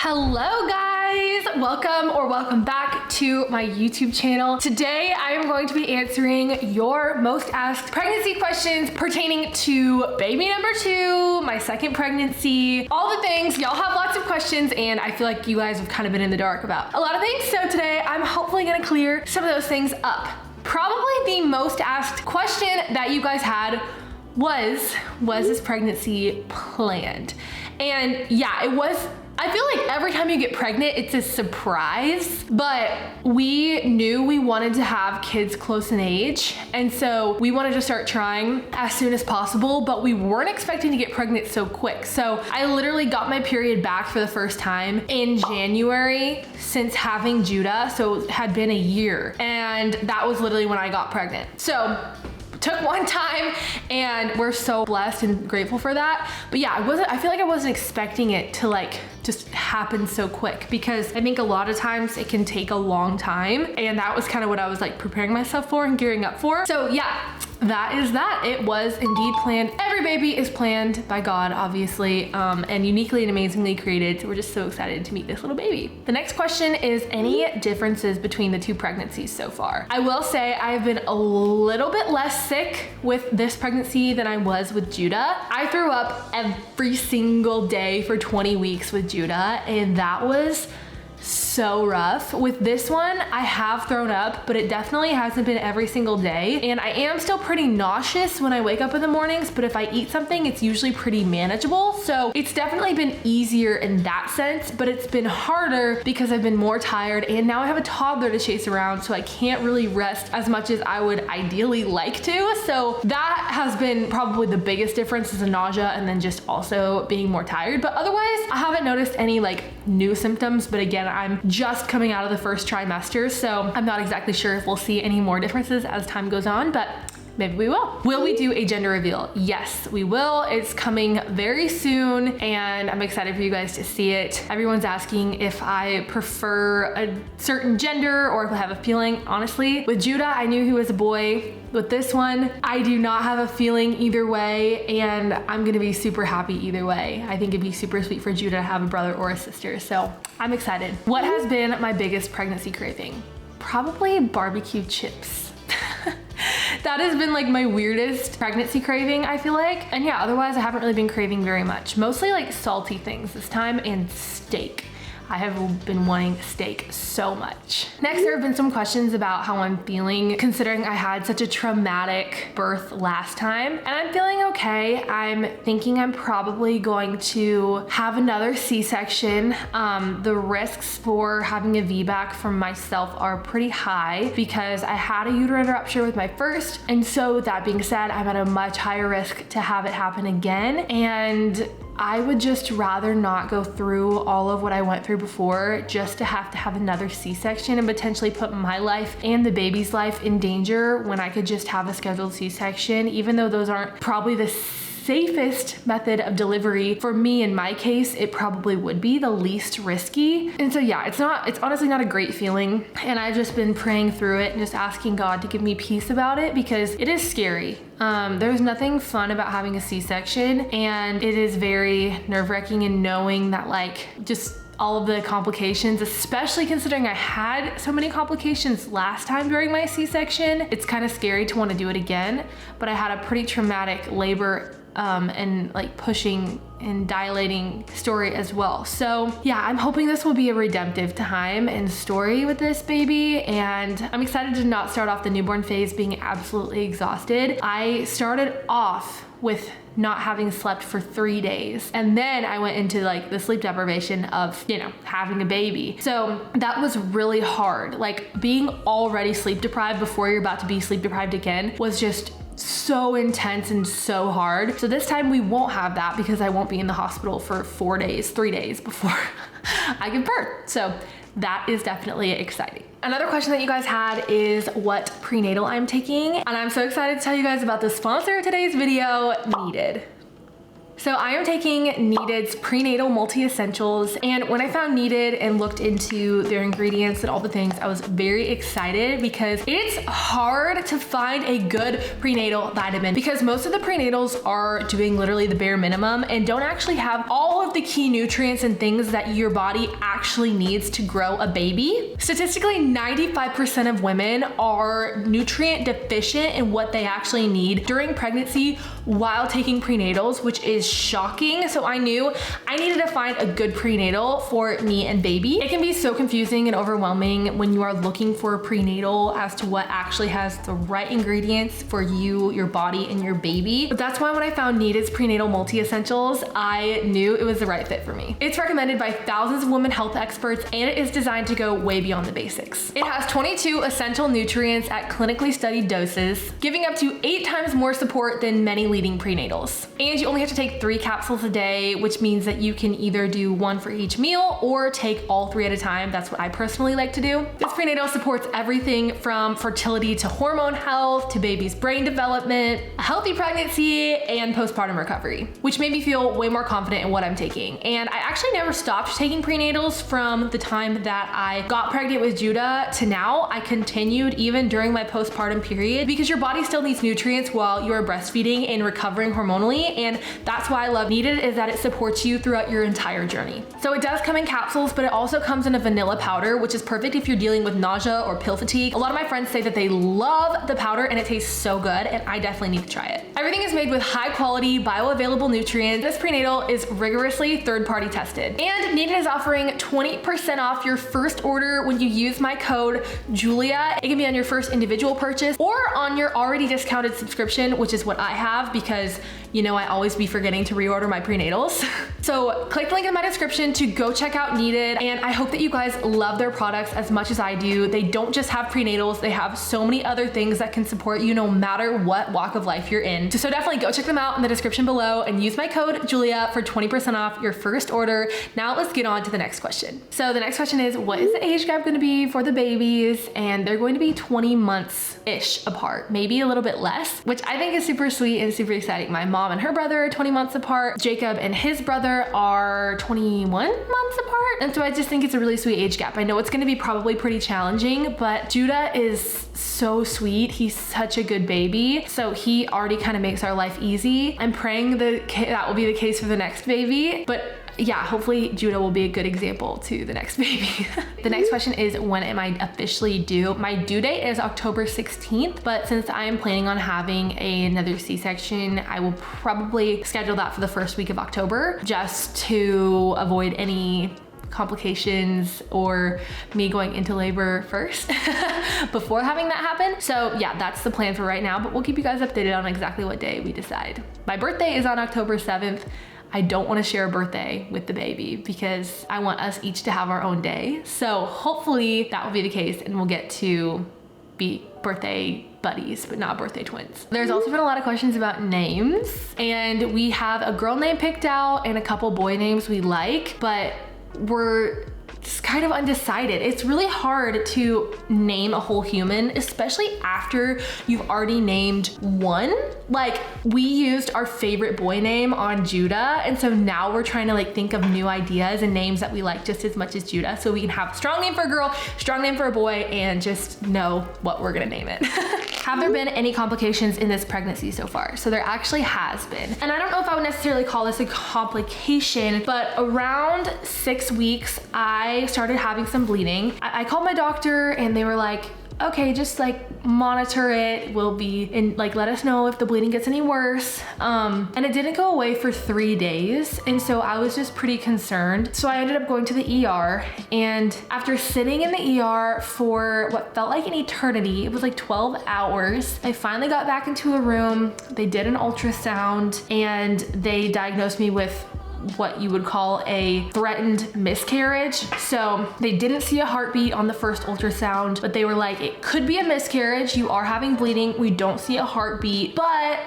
Hello guys, welcome back to my YouTube channel. Today I am going to be answering your most asked pregnancy questions pertaining to baby number 2, my second pregnancy, all the things. Y'all have lots of questions and I feel like you guys have kind of been in the dark about a lot of things. So today I'm hopefully gonna clear some of those things up. Probably the most asked question that you guys had was this pregnancy planned? And yeah, it was. I feel like every time you get pregnant, it's a surprise, but we knew we wanted to have kids close in age. And so we wanted to start trying as soon as possible, but we weren't expecting to get pregnant so quick. So I literally got my period back for the first time in January since having Judah. So it had been a year, and that was literally when I got pregnant. So took one time and we're so blessed and grateful for that. But yeah, I feel like I wasn't expecting it to like just happen so quick, because I think a lot of times it can take a long time, and that was kind of what I was like preparing myself for and gearing up for. So yeah, that is that. It was indeed planned. Every baby is planned by God, obviously, and uniquely and amazingly created. So we're just so excited to meet this little baby. The next question is any differences between the two pregnancies so far? I will say I've been a little bit less sick with this pregnancy than I was with Judah. I threw up every single day for 20 weeks with Judah, and that was so rough. With this one, I have thrown up, but it definitely hasn't been every single day. And I am still pretty nauseous when I wake up in the mornings, but if I eat something, it's usually pretty manageable. So it's definitely been easier in that sense, but it's been harder because I've been more tired, and now I have a toddler to chase around, so I can't really rest as much as I would ideally like to. So that has been probably the biggest difference, is the nausea and then just also being more tired. But otherwise, I haven't noticed any like new symptoms, but again, I'm just coming out of the first trimester, so I'm not exactly sure if we'll see any more differences as time goes on, but maybe we will. Will we do a gender reveal? Yes, we will. It's coming very soon, and I'm excited for you guys to see it. Everyone's asking if I prefer a certain gender or if I have a feeling. Honestly, with Judah, I knew he was a boy. With this one, I do not have a feeling either way, and I'm gonna be super happy either way. I think it'd be super sweet for Judah to have a brother or a sister, so I'm excited. What has been my biggest pregnancy craving? Probably barbecue chips. That has been like my weirdest pregnancy craving, I feel like. And yeah, otherwise I haven't really been craving very much. Mostly like salty things this time, and steak. I have been wanting steak so much. Next, there have been some questions about how I'm feeling, considering I had such a traumatic birth last time. And I'm feeling okay. I'm thinking I'm probably going to have another C-section. The risks for having a VBAC from myself are pretty high because I had a uterine rupture with my first. And so with that being said, I'm at a much higher risk to have it happen again. And I would just rather not go through all of what I went through before just to have another C-section and potentially put my life and the baby's life in danger when I could just have a scheduled C-section, even though those aren't probably the safest method of delivery. For me, in my case, it probably would be the least risky. And so yeah, it's honestly not a great feeling. And I've just been praying through it and just asking God to give me peace about it, because it is scary. There's nothing fun about having a C-section, and it is very nerve-wracking in knowing that like just all of the complications, especially considering I had so many complications last time during my C-section. It's kind of scary to want to do it again, but I had a pretty traumatic labor and like pushing and dilating story as well. So yeah, I'm hoping this will be a redemptive time and story with this baby, and I'm excited to not start off the newborn phase being absolutely exhausted. I started off with not having slept for 3 days, and then I went into like the sleep deprivation of, you know, having a baby. So that was really hard. Like being already sleep deprived before you're about to be sleep deprived again was just so intense and so hard. So this time we won't have that because I won't be in the hospital for 3 days before I give birth. So that is definitely exciting. Another question that you guys had is what prenatal I'm taking. And I'm so excited to tell you guys about the sponsor of today's video, Needed. So I am taking Needed's Prenatal Multi-Essentials, and when I found Needed and looked into their ingredients and all the things, I was very excited because it's hard to find a good prenatal vitamin because most of the prenatals are doing literally the bare minimum and don't actually have all of the key nutrients and things that your body actually needs to grow a baby. Statistically, 95% of women are nutrient deficient in what they actually need during pregnancy while taking prenatals, which is shocking. So I knew I needed to find a good prenatal for me and baby. It can be so confusing and overwhelming when you are looking for a prenatal as to what actually has the right ingredients for you, your body, and your baby. But that's why when I found Needed's Prenatal Multi-Essentials, I knew it was the right fit for me. It's recommended by thousands of women health experts, and it is designed to go way beyond the basics. It has 22 essential nutrients at clinically studied doses, giving up to 8 times more support than many leading prenatals. And you only have to take 3 capsules a day, which means that you can either do 1 for each meal or take all 3 at a time. That's what I personally like to do. This prenatal supports everything from fertility to hormone health to baby's brain development, a healthy pregnancy, and postpartum recovery, which made me feel way more confident in what I'm taking. And I actually never stopped taking prenatals from the time that I got pregnant with Judah to now. I continued even during my postpartum period because your body still needs nutrients while you're breastfeeding and recovering hormonally, and that's why I love Needed, is that it supports you throughout your entire journey. So it does come in capsules, but it also comes in a vanilla powder, which is perfect if you're dealing with nausea or pill fatigue. A lot of my friends say that they love the powder and it tastes so good, and I definitely need to try it. Everything is made with high quality, bioavailable nutrients. This prenatal is rigorously third-party tested. And Needed is offering 20% off your first order when you use my code Julia. It can be on your first individual purchase or on your already discounted subscription, which is what I have because you know I always be forgetting to reorder my prenatals. So click the link in my description to go check out Needed, and I hope that you guys love their products as much as I do. They don't just have prenatals, they have so many other things that can support you no matter what walk of life you're in. So definitely go check them out in the description below and use my code Julia for 20% off your first order. Now let's get on to the next question. So the next question is, what is the age gap going to be for the babies? And they're going to be 20 months-ish apart, maybe a little bit less, which I think is super sweet and super exciting. My mom and her brother are 20 months apart. Jacob and his brother are 21 months apart. And so I just think it's a really sweet age gap. I know it's going to be probably pretty challenging, but Judah is so sweet. He's such a good baby. So he already kind of makes our life easy. I'm praying that will be the case for the next baby, but yeah, hopefully Judah will be a good example to the next baby. The next question is, when am I officially due? My due date is October 16th, but since I am planning on having another C-section, I will probably schedule that for the first week of October just to avoid any complications or me going into labor first before having that happen. So yeah, that's the plan for right now, but we'll keep you guys updated on exactly what day we decide. My birthday is on October 7th. I don't want to share a birthday with the baby because I want us each to have our own day. So hopefully that will be the case and we'll get to be birthday buddies, but not birthday twins. There's also been a lot of questions about names, and we have a girl name picked out and a couple boy names we like, but we're just kind of undecided. It's really hard to name a whole human, especially after you've already named one. Like, we used our favorite boy name on Judah, and so now we're trying to like think of new ideas and names that we like just as much as Judah, so we can have a strong name for a girl, strong name for a boy, and just know what we're gonna name it. Have there been any complications in this pregnancy so far? So there actually has been. And I don't know if I would necessarily call this a complication, but around 6 weeks, I started having some bleeding. I called my doctor and they were like, okay, just like monitor it. We'll be in, like, let us know if the bleeding gets any worse. And it didn't go away for 3 days. And so I was just pretty concerned. So I ended up going to the ER, and after sitting in the ER for what felt like an eternity, it was like 12 hours, I finally got back into a room. They did an ultrasound and they diagnosed me with what you would call a threatened miscarriage. So they didn't see a heartbeat on the first ultrasound, but they were like, it could be a miscarriage. You are having bleeding. We don't see a heartbeat, but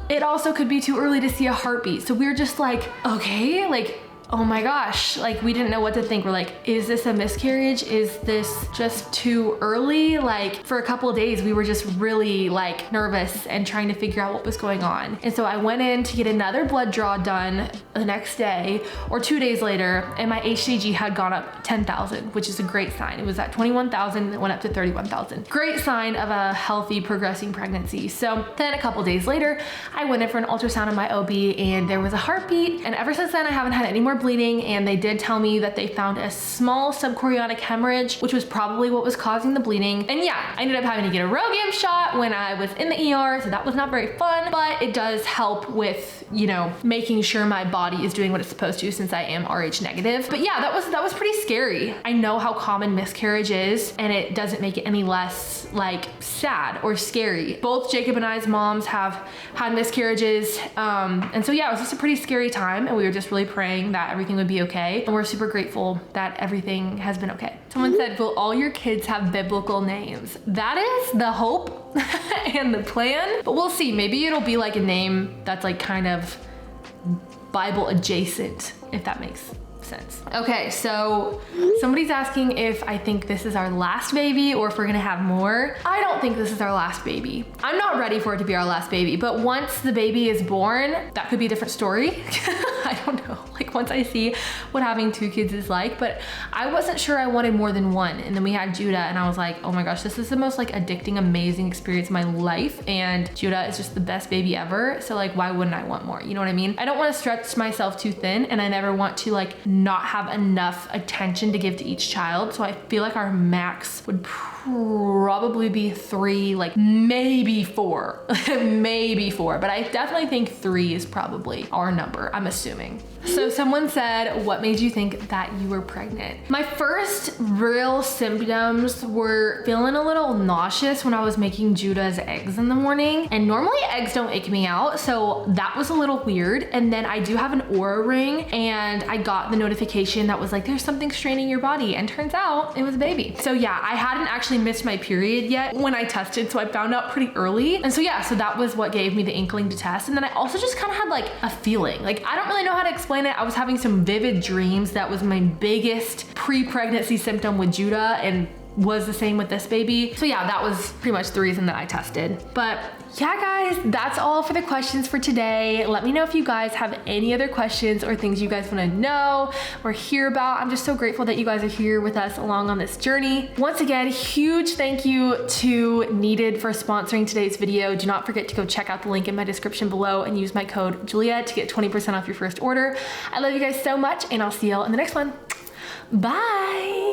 it also could be too early to see a heartbeat. So we were just like, okay, like, oh my gosh, like we didn't know what to think. We're like, is this a miscarriage? Is this just too early? Like for a couple of days, we were just really like nervous and trying to figure out what was going on. And so I went in to get another blood draw done the next day or 2 days later, and my HCG had gone up 10,000, which is a great sign. It was at 21,000, it went up to 31,000. Great sign of a healthy progressing pregnancy. So then a couple days later, I went in for an ultrasound of my OB and there was a heartbeat. And ever since then, I haven't had any more bleeding. And they did tell me that they found a small subchorionic hemorrhage, which was probably what was causing the bleeding. And yeah, I ended up having to get a ROGAM shot when I was in the ER. So that was not very fun, but it does help with, you know, making sure my body is doing what it's supposed to since I am Rh negative. But yeah, that was pretty scary. I know how common miscarriage is, and it doesn't make it any less like sad or scary. Both Jacob and I's moms have had miscarriages. And so yeah, it was just a pretty scary time, and we were just really praying that everything would be okay. And we're super grateful that everything has been okay. Someone said, will all your kids have biblical names? That is the hope and the plan, but we'll see. Maybe it'll be like a name that's like kind of Bible adjacent, if that makes sense. Okay, so somebody's asking if I think this is our last baby or if we're gonna have more. I don't think this is our last baby. I'm not ready for it to be our last baby, but once the baby is born, that could be a different story. I don't know, like once I see what having 2 kids is like, but I wasn't sure I wanted more than one. And then we had Judah and I was like, oh my gosh, this is the most like addicting, amazing experience of my life. And Judah is just the best baby ever. So like, why wouldn't I want more? You know what I mean? I don't want to stretch myself too thin, and I never want to like not have enough attention to give to each child. So I feel like our max would probably be 3, like maybe 4, maybe 4, but I definitely think 3 is probably our number, I'm assuming. So someone said, what made you think that you were pregnant? My first real symptoms were feeling a little nauseous when I was making Judah's eggs in the morning. And normally eggs don't ache me out, so that was a little weird. And then I do have an Oura ring, and I got the notification that was like, there's something straining your body. And turns out it was a baby. So yeah, I hadn't actually missed my period yet when I tested, so I found out pretty early. And so yeah, so that was what gave me the inkling to test. And then I also just kind of had like a feeling, like I don't really know how to explain it. I was having some vivid dreams. That was my biggest pre-pregnancy symptom with Judah, and was the same with this baby. So yeah, that was pretty much the reason that I tested. But yeah, guys, that's all for the questions for today. Let me know if you guys have any other questions or things you guys want to know or hear about. I'm just so grateful that you guys are here with us along on this journey. Once again, huge thank you to Needed for sponsoring today's video. Do not forget to go check out the link in my description below and use my code Julia to get 20% off your first order. I love you guys so much, and I'll see y'all in the next one. Bye.